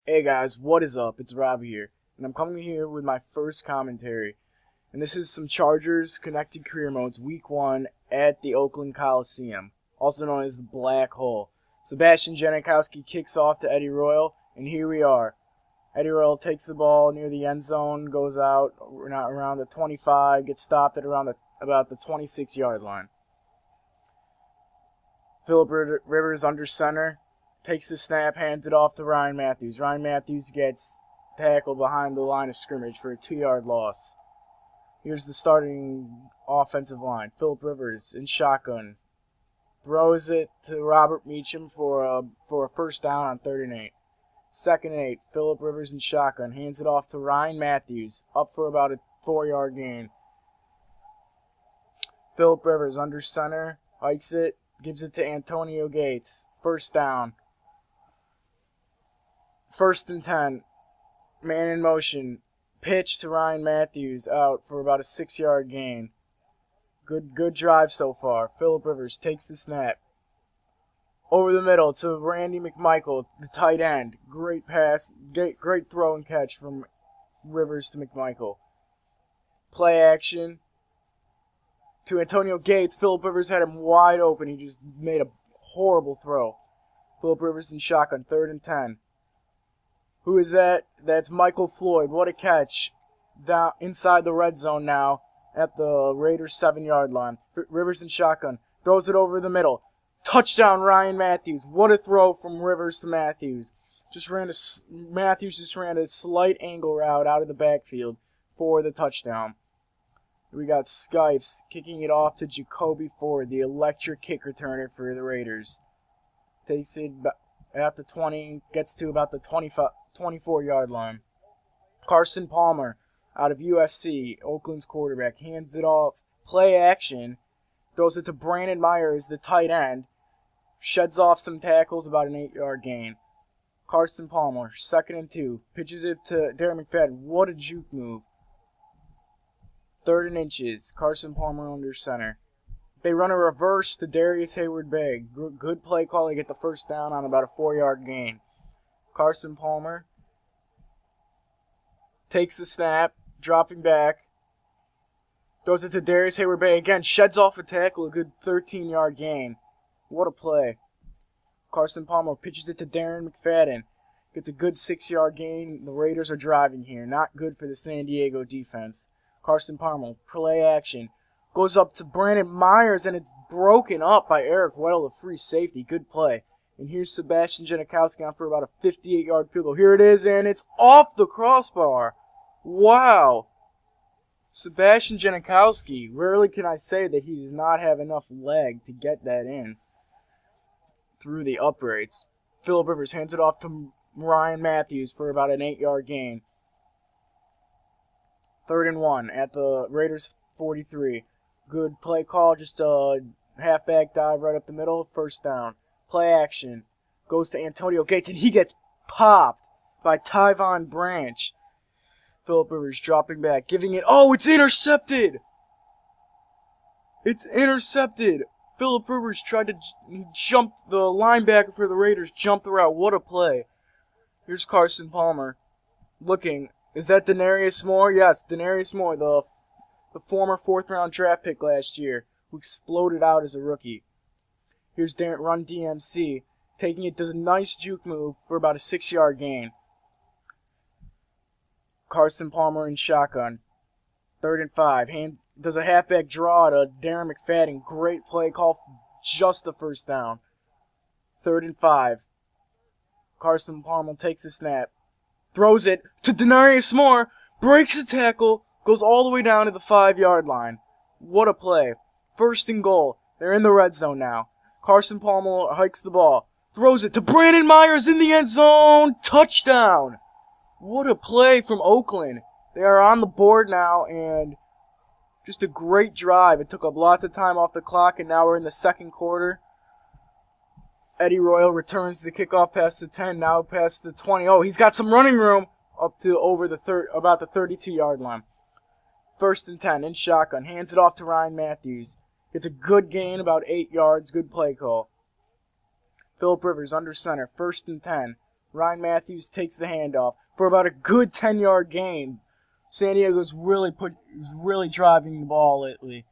Hey guys, what is up? It's Rob here, and I'm coming here with my first commentary. And this is some Chargers Connected Career Modes Week 1 at the Oakland Coliseum, also known as the Black Hole. Sebastian Janikowski kicks off to Eddie Royal, and here we are. Eddie Royal takes the ball near the end zone, goes out around the 25, gets stopped at about the 26-yard line. Phillip Rivers under center, takes the snap, hands it off to Ryan Matthews. Ryan Matthews gets tackled behind the line of scrimmage for a 2-yard loss. Here's the starting offensive line. Phillip Rivers in shotgun. Throws it to Robert Meacham for a first down on 3rd and 8. 2nd and 8. Phillip Rivers in shotgun. Hands it off to Ryan Matthews. Up for about a 4-yard gain. Phillip Rivers under center. Hikes it. Gives it to Antonio Gates. First down. 1st and 10. Man in motion. Pitch to Ryan Matthews. Out for about a 6-yard gain. Good drive so far. Phillip Rivers takes the snap. Over the middle to Randy McMichael, the tight end. Great pass. Great throw and catch from Rivers to McMichael. Play action to Antonio Gates. Phillip Rivers had him wide open. He just made a horrible throw. Phillip Rivers in shotgun. 3rd and 10. Who is that? That's Michael Floyd. What a catch. Down inside the red zone now at the Raiders' 7-yard line. Rivers in shotgun. Throws it over the middle. Touchdown, Ryan Matthews. What a throw from Rivers to Matthews. Matthews just ran a slight angle route out of the backfield for the touchdown. We got Skifes kicking it off to Jacoby Ford, the electric kick returner for the Raiders. Takes it at the 20, gets to about the 24-yard line. Carson Palmer out of USC, Oakland's quarterback, hands it off. Play action. Throws it to Brandon Myers, the tight end. Sheds off some tackles, about an 8-yard gain. Carson Palmer, 2nd and 2. Pitches it to Darren McFadden. What a juke move. 3rd and inches. Carson Palmer under center. They run a reverse to Darius Hayward-Bay. Good play call. They get the first down on about a 4-yard gain. Carson Palmer takes the snap, dropping back. Throws it to Darius Hayward-Bay again. Sheds off a tackle. A good 13-yard gain. What a play. Carson Palmer pitches it to Darren McFadden. Gets a good 6-yard gain. The Raiders are driving here. Not good for the San Diego defense. Carson Palmer, play action. Goes up to Brandon Myers, and it's broken up by Eric Weddle, the free safety. Good play. And here's Sebastian Janikowski on for about a 58-yard field goal. Here it is, and it's off the crossbar. Wow. Sebastian Janikowski, rarely can I say that he does not have enough leg to get that in through the uprights. Phillip Rivers hands it off to Ryan Matthews for about an 8-yard gain. 3rd and 1 at the Raiders' 43. Good play call, just a halfback dive right up the middle, first down. Play action. Goes to Antonio Gates, and he gets popped by Tyvon Branch. Phillip Rivers dropping back, giving it. Oh, it's intercepted! It's intercepted! Phillip Rivers tried to jump the linebacker for the Raiders, jump the route. What a play. Here's Carson Palmer looking. Is that Denarius Moore? Yes, Denarius Moore, the former 4th-round draft pick last year, who exploded out as a rookie. Here's Run DMC, taking it, does a nice juke move for about a 6-yard gain. Carson Palmer in shotgun. 3rd and 5. Does a halfback draw to Darren McFadden. Great play call, just the first down. 3rd and 5. Carson Palmer takes the snap. Throws it to Denarius Moore. Breaks the tackle. Goes all the way down to the 5-yard line. What a play. 1st and goal. They're in the red zone now. Carson Palmer hikes the ball. Throws it to Brandon Myers in the end zone. Touchdown. What a play from Oakland. They are on the board now, and just a great drive. It took up lots of time off the clock, and now we're in the 2nd quarter. Eddie Royal returns the kickoff past the 10, now past the 20. Oh, he's got some running room up to about the 32-yard line. 1st and 10 in shotgun. Hands it off to Ryan Matthews. Gets a good gain, about 8 yards. Good play call. Phillip Rivers under center. 1st and 10. Ryan Matthews takes the handoff for about a good 10-yard gain. San Diego's really driving the ball lately.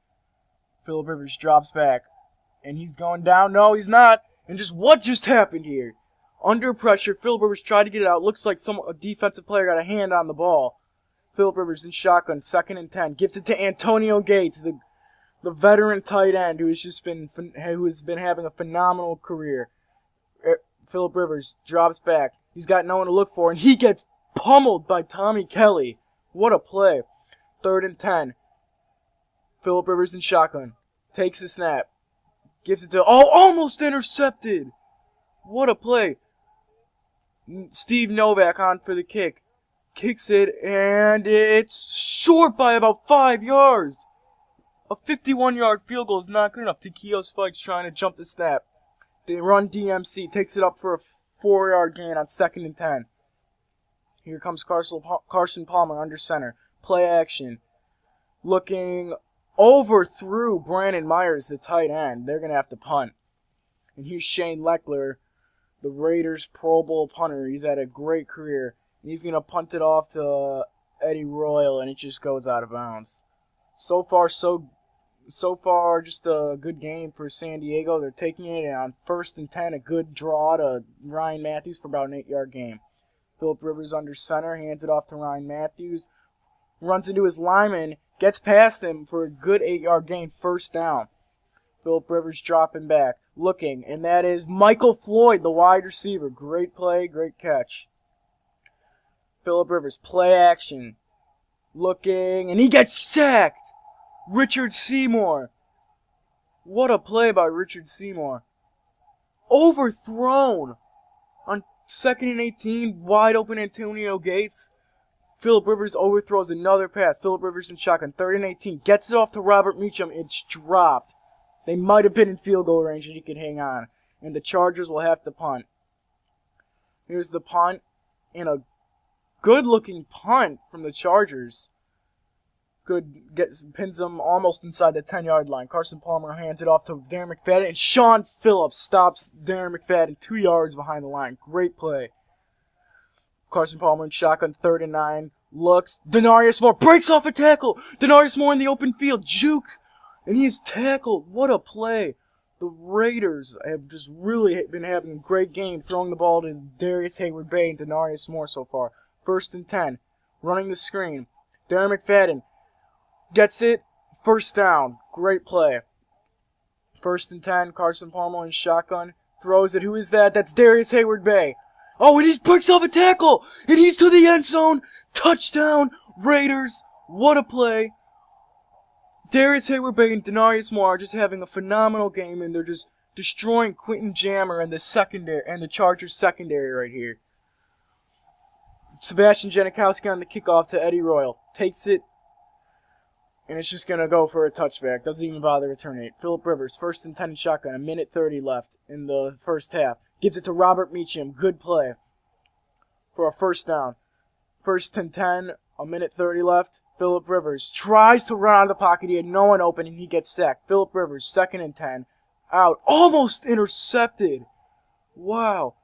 Phillip Rivers drops back, and he's going down. No, he's not. And what just happened here? Under pressure, Phillip Rivers tried to get it out. Looks like a defensive player got a hand on the ball. Phillip Rivers in shotgun, 2nd and 10. Gives it to Antonio Gates, the veteran tight end who has been having a phenomenal career. Phillip Rivers drops back. He's got no one to look for, and he gets pummeled by Tommy Kelly. What a play. 3rd and 10. Phillip Rivers in shotgun. Takes the snap. Gives it to... Oh, almost intercepted. What a play. Steve Novak on for the kick. Kicks it, and it's short by about 5 yards. A 51-yard field goal is not good enough. Takeo Spike's trying to jump the snap. They run DMC. Takes it up for a 4-yard gain on 2nd and 10. Here comes Carson Palmer under center. Play action. Looking overthrew Brandon Myers, the tight end. They're going to have to punt. And here's Shane Leckler, the Raiders Pro Bowl punter. He's had a great career. And he's going to punt it off to Eddie Royal, and it just goes out of bounds. So far, just a good game for San Diego. They're taking it, and on 1st and 10, a good draw to Ryan Matthews for about an 8-yard gain. Phillip Rivers under center, hands it off to Ryan Matthews. Runs into his lineman, gets past him for a good 8-yard gain, 1st down. Phillip Rivers dropping back, looking, and that is Michael Floyd, the wide receiver. Great play, great catch. Phillip Rivers, play action. Looking, and he gets sacked. Richard Seymour. What a play by Richard Seymour. Overthrown. On 2nd and 18, wide open Antonio Gates. Phillip Rivers overthrows another pass. Phillip Rivers in shotgun, 3rd and 18. Gets it off to Robert Meacham. It's dropped. They might have been in field goal range and he could hang on. And the Chargers will have to punt. Here's the punt. And a good-looking punt from the Chargers. Pins them almost inside the 10-yard line. Carson Palmer hands it off to Darren McFadden. And Sean Phillips stops Darren McFadden 2 yards behind the line. Great play. Carson Palmer in shotgun, 3rd and 9. Looks. Denarius Moore breaks off a tackle. Denarius Moore in the open field. Juke. And he's tackled. What a play. The Raiders have just really been having a great game throwing the ball to Darius Hayward-Bay and Denarius Moore so far. 1st and 10. Running the screen. Darren McFadden gets it. 1st down. Great play. 1st and 10. Carson Palmer in shotgun. Throws it. Who is that? That's Darius Hayward-Bay. Oh, and he breaks off a tackle. And he's to the end zone. Touchdown, Raiders. What a play. Darius Hayward-Bay and Denarius Moore are just having a phenomenal game, and they're just destroying Quentin Jammer and the Chargers secondary right here. Sebastian Janikowski on the kickoff to Eddie Royal. Takes it, and it's just going to go for a touchback. Doesn't even bother returning it. Phillip Rivers, 1st and 10 in shotgun. 1:30 left in the first half. Gives it to Robert Meacham. Good play for a 1st down. 1st and 10, 1:30 left. Phillip Rivers tries to run out of the pocket. He had no one open, and he gets sacked. Phillip Rivers, 2nd and 10. Out. Almost intercepted. Wow.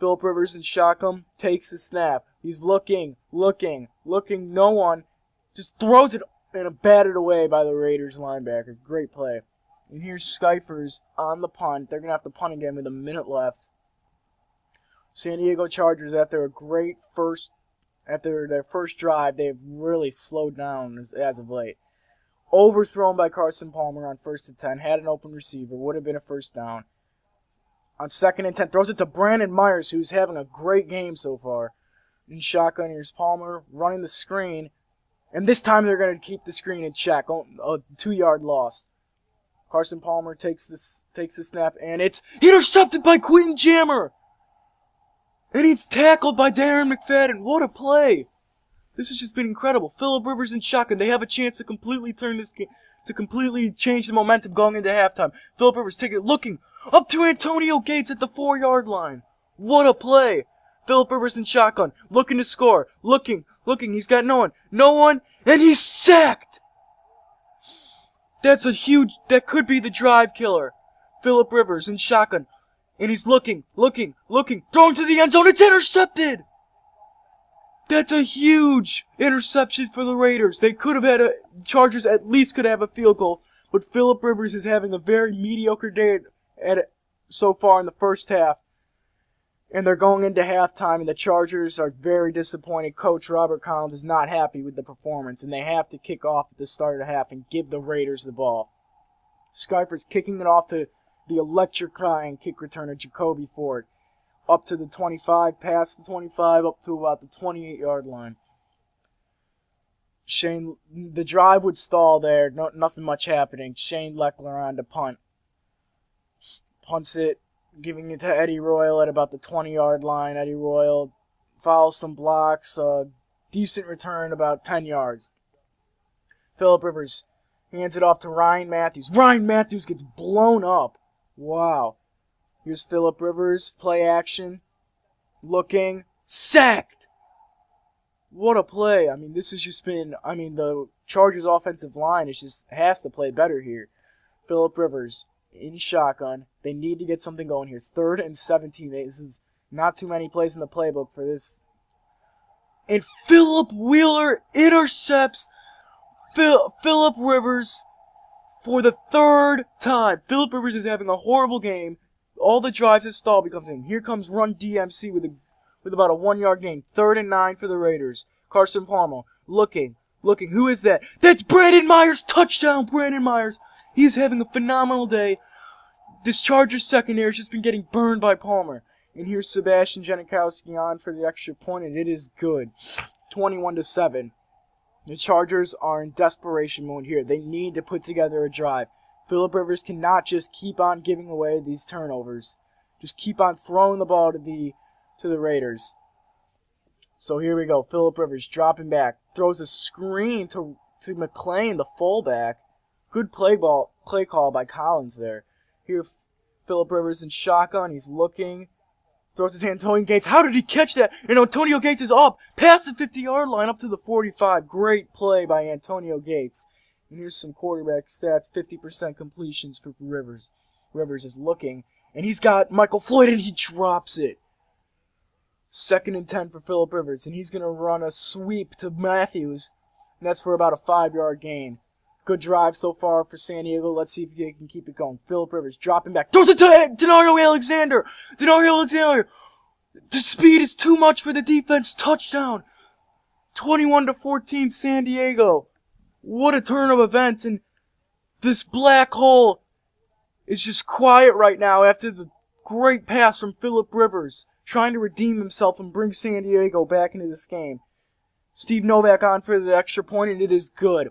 Phillip Rivers in shotgun. Takes the snap. He's looking. No one. Just throws it and batted away by the Raiders linebacker. Great play. And here's Skyfers on the punt. They're going to have to punt again with a minute left. San Diego Chargers, after their first drive, they've really slowed down as of late. Overthrown by Carson Palmer on 1st and 10. Had an open receiver. Would have been a 1st down. On 2nd and 10, throws it to Brandon Myers, who's having a great game so far. In shotgun, here's Palmer running the screen. And this time they're going to keep the screen in check. A 2-yard loss. Carson Palmer takes the snap, and it's intercepted by Quentin Jammer. And he's tackled by Darren McFadden. What a play. This has just been incredible. Phillip Rivers and shotgun. They have a chance to completely turn this game, to completely change the momentum going into halftime. Phillip Rivers taking it, looking up to Antonio Gates at the 4-yard line. What a play. Phillip Rivers in shotgun. Looking to score. Looking. He's got no one. And he's sacked. That could be the drive killer. Phillip Rivers in shotgun. And he's looking, throwing to the end zone. It's intercepted! That's a huge interception for the Raiders. They could have had Chargers at least could have a field goal. But Phillip Rivers is having a very mediocre day so far in the first half. And they're going into halftime, and the Chargers are very disappointed. Coach Robert Collins is not happy with the performance, and they have to kick off at the start of the half and give the Raiders the ball. Skyfer's kicking it off to the electrifying kick returner, Jacoby Ford. Up to the 25, past the 25, up to about the 28-yard line. The drive would stall there, nothing much happening. Shane Leckler on to punt. Punts it, giving it to Eddie Royal at about the 20-yard line. Eddie Royal follows some blocks, decent return, about 10 yards. Phillip Rivers hands it off to Ryan Matthews. Ryan Matthews gets blown up. Wow. Here's Phillip Rivers, play action, looking, sacked! What a play. I mean, this has just been, the Chargers offensive line has to play better here. Phillip Rivers in shotgun. They need to get something going here. 3rd and 17. This is not too many plays in the playbook for this. And Philip Wheeler intercepts Phillip Rivers for the 3rd time. Phillip Rivers is having a horrible game. All the drives have stalled becomes in. Here comes Run DMC with about a 1-yard gain. 3rd and 9 for the Raiders. Carson Palmer looking. Who is that? That's Brandon Myers. Touchdown, Brandon Myers. He's having a phenomenal day. This Chargers secondary has just been getting burned by Palmer. And here's Sebastian Janikowski on for the extra point, and it is good. 21-7. The Chargers are in desperation mode here. They need to put together a drive. Phillip Rivers cannot just keep on giving away these turnovers. Just keep on throwing the ball to the Raiders. So here we go. Phillip Rivers dropping back. Throws a screen to McClain, the fullback. Good play call by Collins there. Here, Phillip Rivers in shotgun. He's looking. Throws it to Antonio Gates. How did he catch that? And Antonio Gates is up. Past the 50-yard line up to the 45. Great play by Antonio Gates. And here's some quarterback stats. 50% completions for Rivers. Rivers is looking. And he's got Michael Floyd, and he drops it. 2nd and 10 for Phillip Rivers. And he's going to run a sweep to Matthews. And that's for about a 5-yard gain. Good drive so far for San Diego. Let's see if they can keep it going. Phillip Rivers dropping back. Throws it to Denario Alexander. The speed is too much for the defense. Touchdown. 21-14 San Diego. What a turn of events. And this black hole is just quiet right now after the great pass from Phillip Rivers. Trying to redeem himself and bring San Diego back into this game. Steve Novak on for the extra point, and it is good.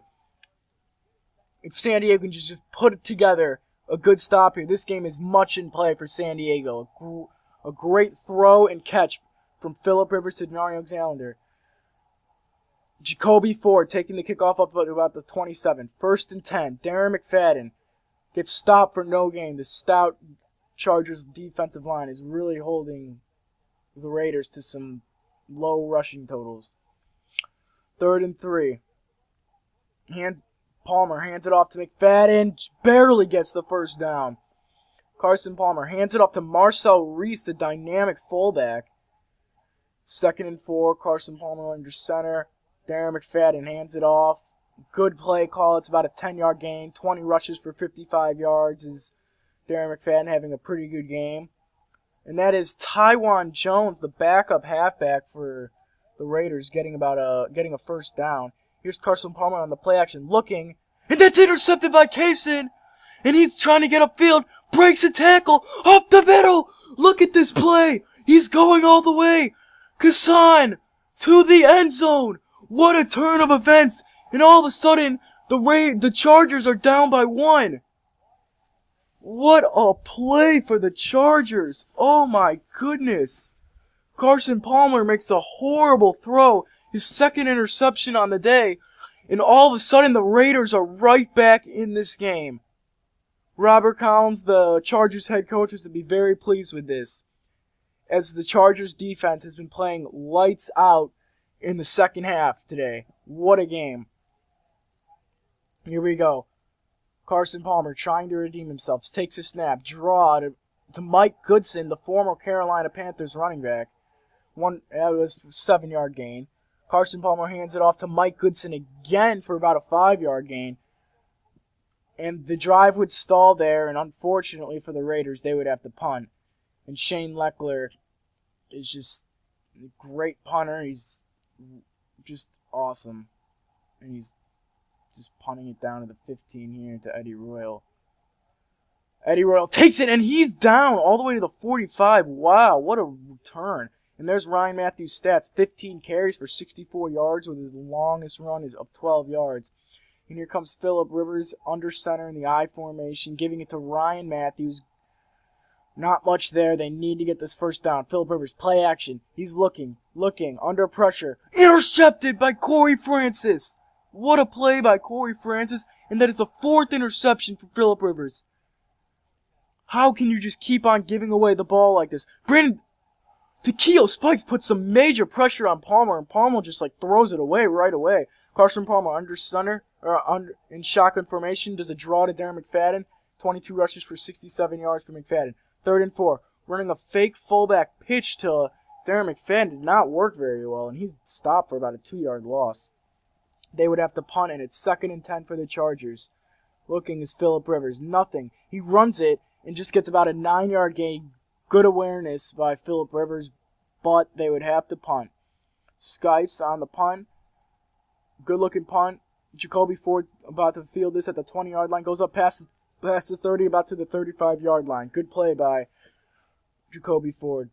If San Diego can just put together a good stop here, this game is much in play for San Diego. A great throw and catch from Phillip Rivers to Denario Alexander. Jacoby Ford taking the kickoff up to about the 27. 1st and 10. Darren McFadden gets stopped for no gain. The stout Chargers defensive line is really holding the Raiders to some low rushing totals. 3rd and 3. Palmer hands it off to McFadden. Barely gets the first down. Carson Palmer hands it off to Marcel Reese, the dynamic fullback. 2nd and 4. Carson Palmer under center. Darren McFadden hands it off. Good play call. It's about a 10-yard gain. 20 rushes for 55 yards is Darren McFadden having a pretty good game. And that is Tywan Jones, the backup halfback for the Raiders, getting a first down. Here's Carson Palmer on the play action looking. And that's intercepted by Kaysen. And he's trying to get upfield. Breaks a tackle. Up the middle. Look at this play. He's going all the way. Kassan to the end zone. What a turn of events. And all of a sudden, the Chargers are down by 1. What a play for the Chargers. Oh my goodness. Carson Palmer makes a horrible throw. His 2nd interception on the day. And all of a sudden, the Raiders are right back in this game. Robert Collins, the Chargers head coach, is to be very pleased with this, as the Chargers defense has been playing lights out in the second half today. What a game. Here we go. Carson Palmer trying to redeem himself. Takes a snap. Draw to to Mike Goodson, the former Carolina Panthers running back. It was a 7-yard gain. Carson Palmer hands it off to Mike Goodson again for about a 5-yard gain. And the drive would stall there, and unfortunately for the Raiders, they would have to punt. And Shane Leckler is just a great punter. He's just awesome. And he's just punting it down to the 15 here to Eddie Royal. Eddie Royal takes it, and he's down all the way to the 45. Wow, what a return. And there's Ryan Matthews' stats. 15 carries for 64 yards with his longest run is of 12 yards. And here comes Phillip Rivers under center in the I formation, giving it to Ryan Matthews. Not much there. They need to get this first down. Phillip Rivers, play action. He's looking, under pressure. Intercepted by Corey Francis. What a play by Corey Francis. And that is the 4th interception for Phillip Rivers. How can you just keep on giving away the ball like this? Takeo Spikes puts some major pressure on Palmer, and Palmer just throws it away right away. Carson Palmer under center, in shotgun formation, does a draw to Darren McFadden. 22 rushes for 67 yards for McFadden. 3rd and 4. Running a fake fullback pitch to Darren McFadden did not work very well, and he stopped for about a 2-yard loss. They would have to punt, and it's 2nd and 10 for the Chargers. Looking is Phillip Rivers. Nothing. He runs it and just gets about a 9-yard gain. Good awareness by Phillip Rivers, but they would have to punt. Skives on the punt. Good-looking punt. Jacoby Ford about to field this at the 20-yard line. Goes up past the 30, about to the 35-yard line. Good play by Jacoby Ford.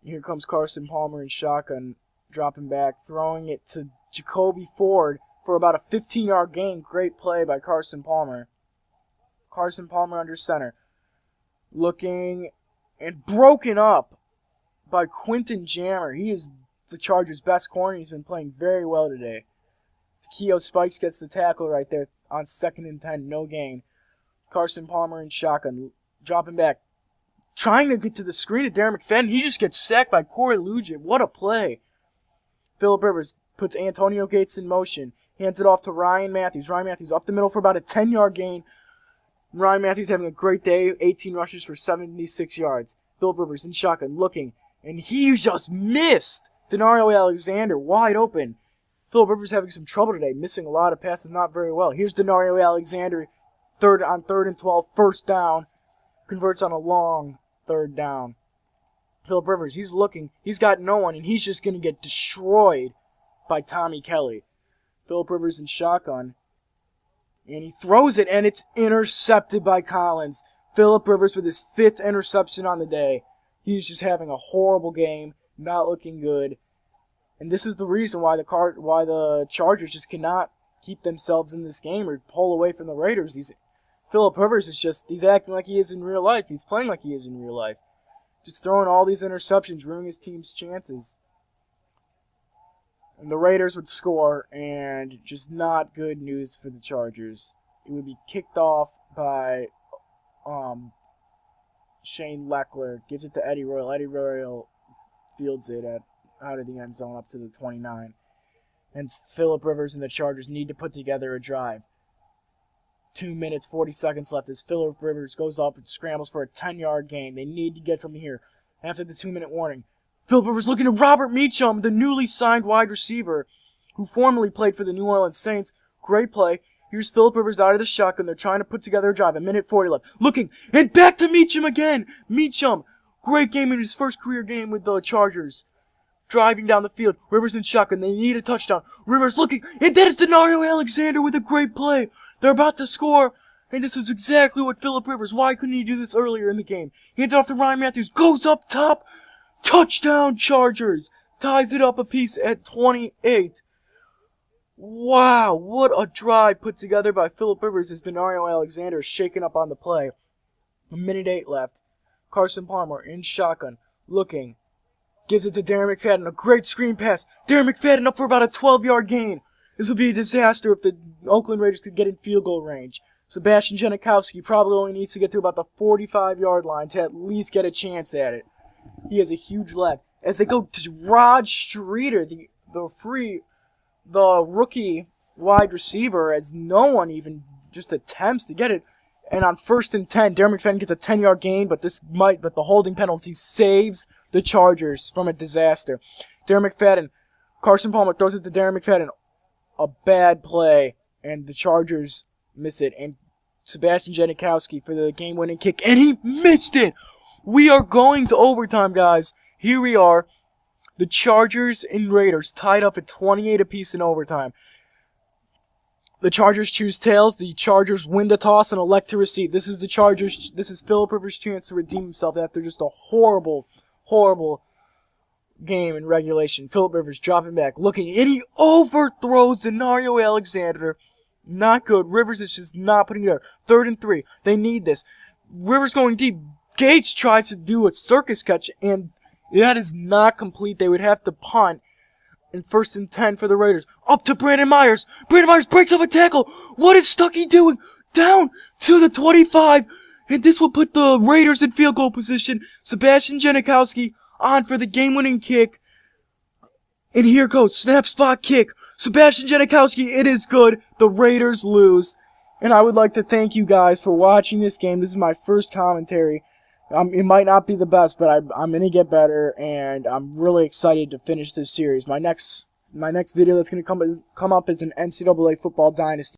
Here comes Carson Palmer in shotgun, dropping back, throwing it to Jacoby Ford for about a 15-yard gain. Great play by Carson Palmer. Carson Palmer under center. Looking and broken up by Quentin Jammer. He is the Chargers' best corner. He's been playing very well today. Takeo Spikes gets the tackle right there on 2nd and 10, no gain. Carson Palmer in shotgun, dropping back, trying to get to the screen of Darren McFadden. He just gets sacked by Corey Lujan. What a play. Phillip Rivers puts Antonio Gates in motion, hands it off to Ryan Matthews. Ryan Matthews up the middle for about a 10-yard gain. Ryan Matthews having a great day, 18 rushes for 76 yards. Phillip Rivers in shotgun, looking, and he just missed. Denario Alexander wide open. Phillip Rivers having some trouble today, missing a lot of passes, not very well. Here's Denario Alexander, 3rd and 12, 1st down. Converts on a long 3rd down. Phillip Rivers, he's looking, he's got no one, and he's just going to get destroyed by Tommy Kelly. Phillip Rivers in shotgun, and he throws it, and it's intercepted by Collins. Phillip Rivers with his 5th interception on the day. He's just having a horrible game, not looking good. And this is the reason why the Chargers just cannot keep themselves in this game or pull away from the Raiders. Phillip Rivers he's acting like he is in real life. He's playing like he is in real life. Just throwing all these interceptions, ruining his team's chances. And the Raiders would score, and just not good news for the Chargers. It would be kicked off by Shane Leckler. Gives it to Eddie Royal. Eddie Royal fields it out of the end zone up to the 29. And Phillip Rivers and the Chargers need to put together a drive. 2 minutes, 40 seconds left as Phillip Rivers goes up and scrambles for a 10-yard gain. They need to get something here. After the 2-minute warning, Phillip Rivers looking at Robert Meacham, the newly signed wide receiver who formerly played for the New Orleans Saints. Great play. Here's Phillip Rivers out of the shotgun. They're trying to put together a drive. 1:40 left. Looking, and back to Meacham again. Meacham, great game in his first career game with the Chargers. Driving down the field. Rivers in shotgun. They need a touchdown. Rivers looking, and that is Denario Alexander with a great play. They're about to score, and this was exactly what Phillip Rivers. Why couldn't he do this earlier in the game? Hands it off to Ryan Matthews. Goes up top. Touchdown Chargers. Ties it up a piece at 28. Wow, what a drive put together by Phillip Rivers as Denario Alexander is shaken up on the play. 1:08 left. Carson Palmer in shotgun. Looking. Gives it to Darren McFadden. A great screen pass. Darren McFadden up for about a 12-yard gain. This would be a disaster if the Oakland Raiders could get in field goal range. Sebastian Janikowski probably only needs to get to about the 45-yard line to at least get a chance at it. He has a huge leg. As they go to Rod Streeter, the rookie wide receiver, as no one even just attempts to get it. And on 1st and 10, Darren McFadden gets a 10-yard gain, but the holding penalty saves the Chargers from a disaster. Darren McFadden, Carson Palmer throws it to Darren McFadden. A bad play, and the Chargers miss it. And Sebastian Janikowski for the game-winning kick, and he missed it! We are going to overtime, guys. Here we are. The Chargers and Raiders tied up at 28 apiece in overtime. The Chargers choose tails. The Chargers win the toss and elect to receive. This is Philip Rivers' chance to redeem himself after just a horrible, horrible game in regulation. Philip Rivers dropping back, looking, and he overthrows Denario Alexander. Not good. Rivers is just not putting it there. 3rd and 3. They need this. Rivers going deep. Gates tries to do a circus catch, and that is not complete. They would have to punt. In 1st and 10 for the Raiders. Up to Brandon Myers. Brandon Myers breaks off a tackle. What is Stuckey doing? Down to the 25. And this will put the Raiders in field goal position. Sebastian Janikowski on for the game-winning kick. And here goes. Snap, spot, kick. Sebastian Janikowski. It is good. The Raiders lose. And I would like to thank you guys for watching this game. This is my first commentary. It might not be the best, but I'm going to get better, and I'm really excited to finish this series. My next video that's going to come up is an NCAA Football Dynasty.